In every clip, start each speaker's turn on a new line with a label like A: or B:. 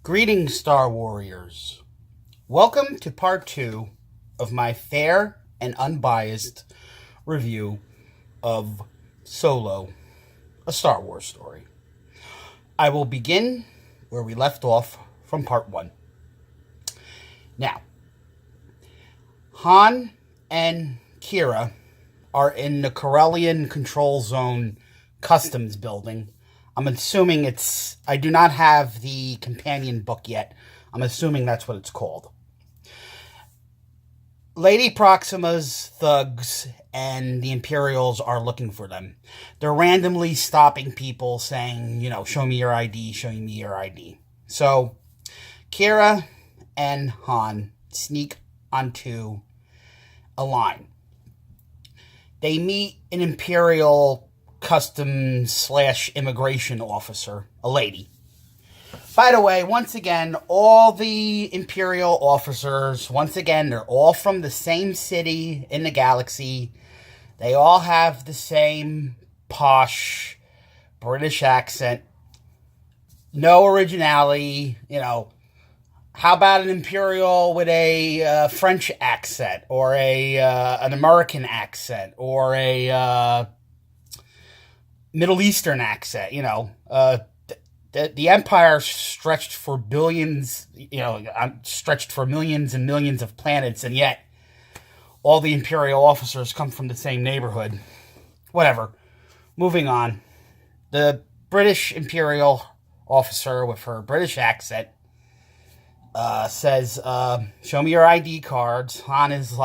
A: Greetings, Star Warriors. Welcome to part 2 of my fair and unbiased review of Solo, a Star Wars story. I will begin where we left off from part 1. Now, Han and Qi'ra are in the Corellian Control Zone Customs Building. I'm assuming I do not have the companion book yet. I'm assuming that's what it's called. Lady Proxima's thugs and the Imperials are looking for them. They're randomly stopping people saying, show me your ID, show me your ID. So, Qi'ra and Han sneak onto a line. They meet an Imperial customs/immigration officer, a lady. By the way, once again, all the Imperial officers, they're all from the same city in the galaxy. They all have the same posh British accent. No originality, How about an Imperial with a French accent, or an American accent, or a Middle Eastern accent? The Empire stretched for billions, stretched for millions and millions of planets, and yet all the Imperial officers come from the same neighborhood. Whatever. Moving on. The British Imperial officer with her British accent says, show me your ID cards. Han is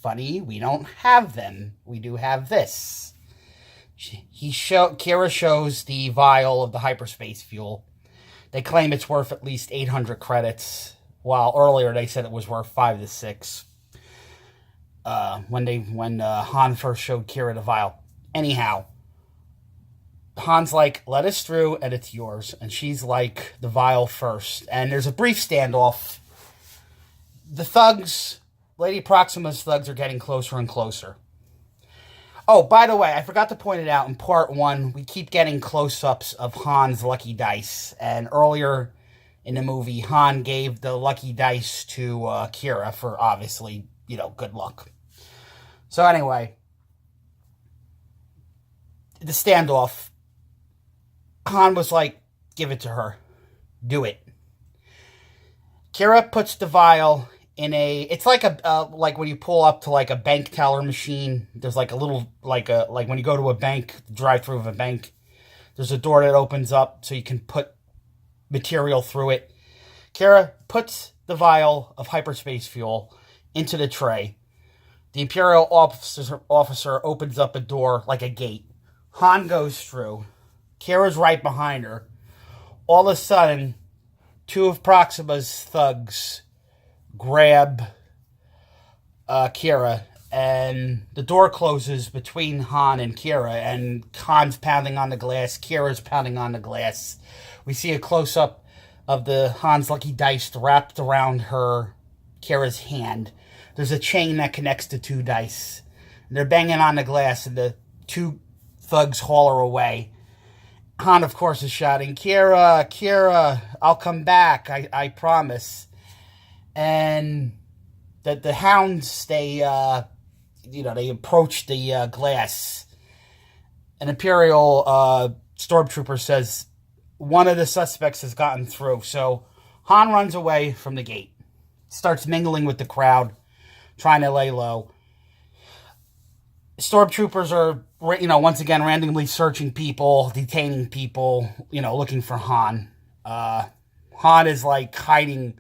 A: funny, we don't have them. We do have this. Qi'ra shows the vial of the hyperspace fuel. They claim it's worth at least 800 credits, while earlier they said it was worth 5 to 6. When Han first showed Qi'ra the vial. Anyhow, Han's like, let us through, and it's yours. And she's like, the vial first. And there's a brief standoff. The thugs, Lady Proxima's thugs, are getting closer and closer. Oh, by the way, I forgot to point it out in part 1, we keep getting close-ups of Han's lucky dice. And earlier in the movie, Han gave the lucky dice to Qi'ra for, obviously, good luck. So anyway, the standoff, Han was like, give it to her. Do it. Qi'ra puts the vial in it's like like when you pull up to a bank teller machine. There's a little, like when you go to a bank, drive-through of a bank, there's a door that opens up so you can put material through it. Qi'ra puts the vial of hyperspace fuel into the tray. The Imperial officer opens up a door like a gate. Han goes through. Qi'ra's right behind her. All of a sudden, 2 of Proxima's thugs grab Qi'ra, and the door closes between Han and Qi'ra, and Han's pounding on the glass, Kira's pounding on the glass. We see a close-up of the Han's lucky dice wrapped around Qi'ra's hand. There's a chain that connects the 2 dice. And they're banging on the glass, and the 2 thugs haul her away. Han, of course, is shouting, Qi'ra, I'll come back, I promise. And the hounds, they approach the glass. An Imperial stormtrooper says one of the suspects has gotten through. So Han runs away from the gate, starts mingling with the crowd, trying to lay low. Stormtroopers are, once again, randomly searching people, detaining people, looking for Han. Han is hiding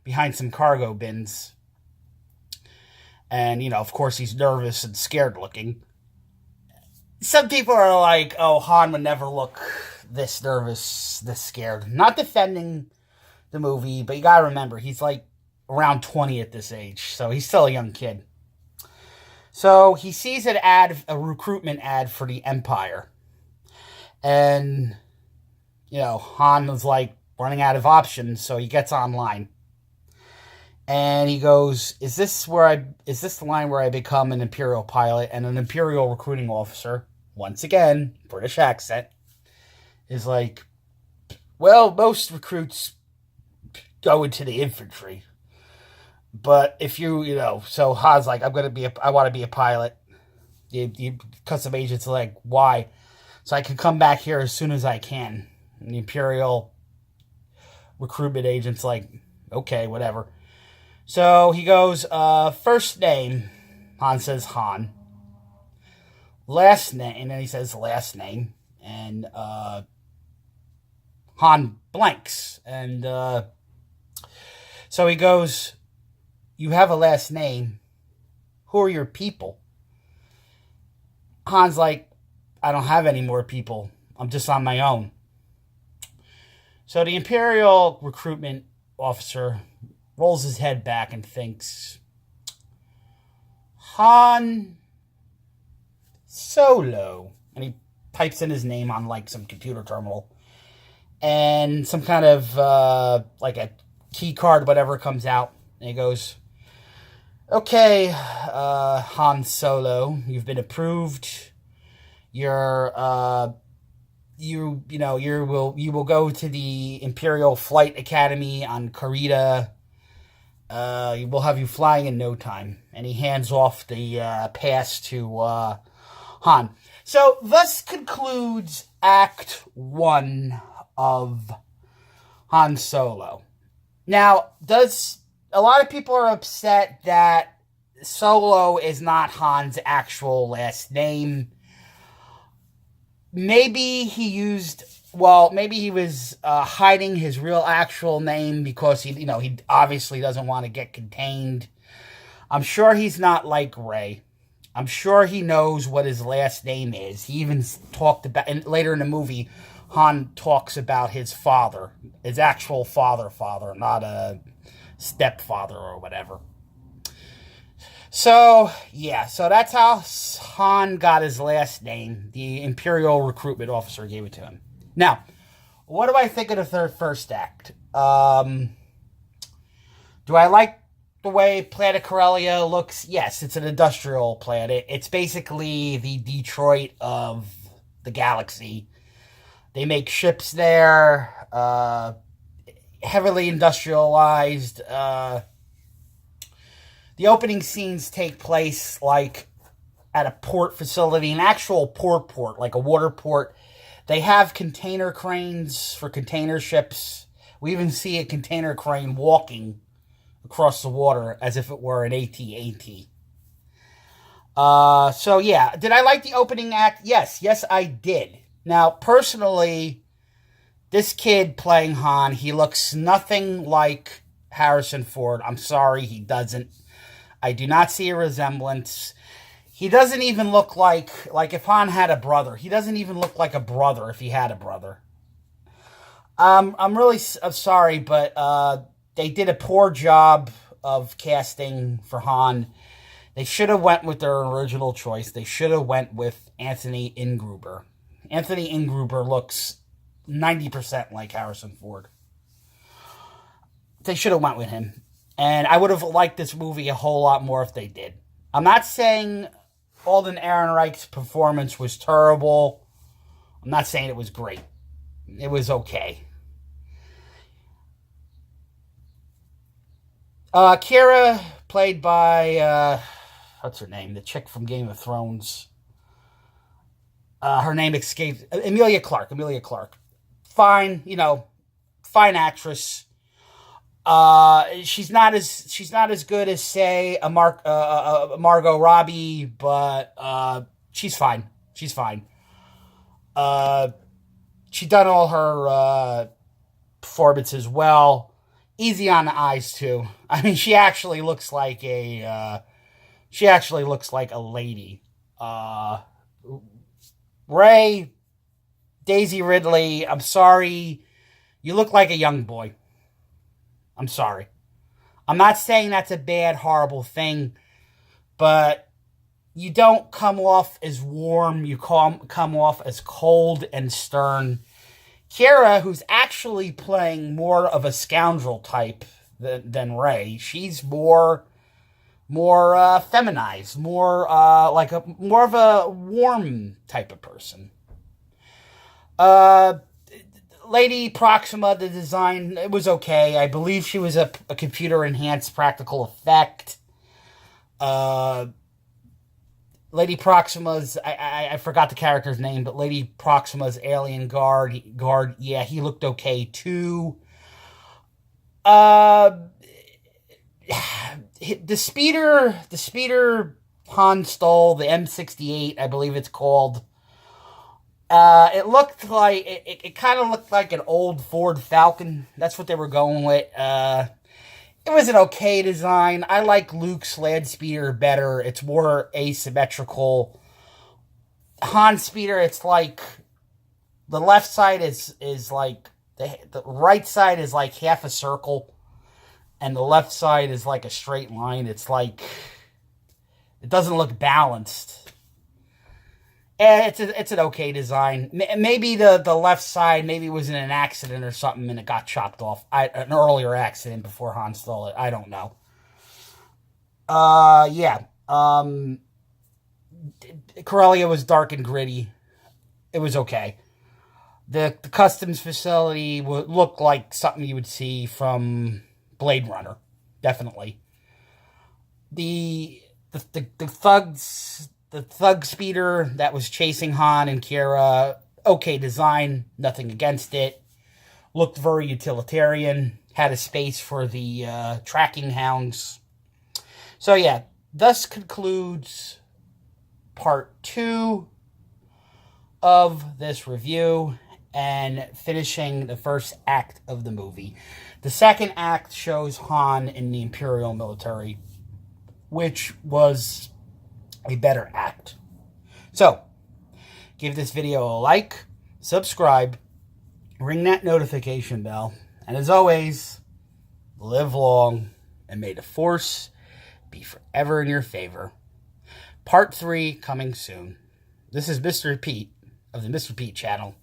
A: behind some cargo bins. And, of course, he's nervous and scared looking. Some people are like, oh, Han would never look this nervous, this scared. Not defending the movie, but you gotta remember, he's around 20 at this age. So he's still a young kid. So he sees a recruitment ad for the Empire. And, Han was running out of options, so he gets online. And he goes, is this the line where I become an Imperial pilot? And an Imperial recruiting officer, once again, British accent, is like, well, most recruits go into the infantry. But if so Han's like, I want to be a pilot. The custom agent's like, why? So I can come back here as soon as I can. And the Imperial recruitment agent's like, okay, whatever. So he goes, first name. Han says Han. Last name, and then he says last name. And Han blanks. And so he goes, you have a last name. Who are your people? Han's like, I don't have any more people. I'm just on my own. So the Imperial recruitment officer rolls his head back and thinks, Han Solo. And he types in his name on like some computer terminal. And some kind of like a key card, whatever, comes out. And he goes, okay, Han Solo, you've been approved. You will go to the Imperial Flight Academy on Karita. We'll have you flying in no time. And he hands off the pass to Han. So thus concludes Act 1 of Han Solo. Now, a lot of people are upset that Solo is not Han's actual last name. Maybe he was hiding his real actual name because he obviously doesn't want to get contained. I'm sure he's not like Rey. I'm sure he knows what his last name is. He even talked about, and later in the movie, Han talks about his father, his actual father, not a stepfather or whatever. So that's how Han got his last name. The Imperial recruitment officer gave it to him. Now, what do I think of the first act? Do I like the way Planet Corellia looks? Yes, it's an industrial planet. It's basically the Detroit of the galaxy. They make ships there, heavily industrialized. The opening scenes take place like at a port facility, an actual port, like a water port. They have container cranes for container ships. We even see a container crane walking across the water as if it were an AT-AT. So yeah, did I like the opening act? Yes, I did. Now, personally, this kid playing Han, he looks nothing like Harrison Ford. I'm sorry, he doesn't. I do not see a resemblance. He doesn't even look like if Han had a brother. He doesn't even look like a brother if he had a brother. I'm sorry, but they did a poor job of casting for Han. They should have went with their original choice. They should have went with Anthony Ingruber. Anthony Ingruber looks 90% like Harrison Ford. They should have went with him. And I would have liked this movie a whole lot more if they did. I'm not saying Alden Ehrenreich's performance was terrible. I'm not saying it was great. It was okay. Kira, played by, what's her name? The chick from Game of Thrones. Her name escaped. Emilia Clarke. Fine, fine actress. She's not as good as, say, a Margot Robbie, but she's fine. She's fine. She done all her performances well. Easy on the eyes too. I mean, she actually looks like a lady. Rey, Daisy Ridley, I'm sorry. You look like a young boy. I'm sorry. I'm not saying that's a bad, horrible thing, but you don't come off as warm. You come off as cold and stern. Kira, who's actually playing more of a scoundrel type than Rey, she's more feminized, more of a warm type of person. Lady Proxima, the design, it was okay. I believe she was a computer-enhanced practical effect. Lady Proxima's, I forgot the character's name, but Lady Proxima's alien guard, yeah, he looked okay too. The speeder Han stole, the M68, I believe it's called. It looked like, it kind of looked like an old Ford Falcon. That's what they were going with. It was an okay design. I like Luke's land speeder better. It's more asymmetrical. Han speeder, it's like the left side is like the right side is like half a circle, and the left side is like a straight line. It's like it doesn't look balanced. It's an okay design. Maybe the left side maybe was in an accident or something and it got chopped off. An earlier accident before Han stole it. I don't know. Yeah. Corellia was dark and gritty. It was okay. The customs facility looked like something you would see from Blade Runner. Definitely. The thugs... The thug speeder that was chasing Han and Kira, okay design, nothing against it. Looked very utilitarian, had a space for the tracking hounds. So yeah, thus concludes part 2 of this review and finishing the first act of the movie. The second act shows Han in the Imperial military, which was a better act. So, give this video a like, subscribe, ring that notification bell, and as always, live long, and may the Force be forever in your favor. Part 3 coming soon. This is Mr. Pete of the Mr. Pete channel.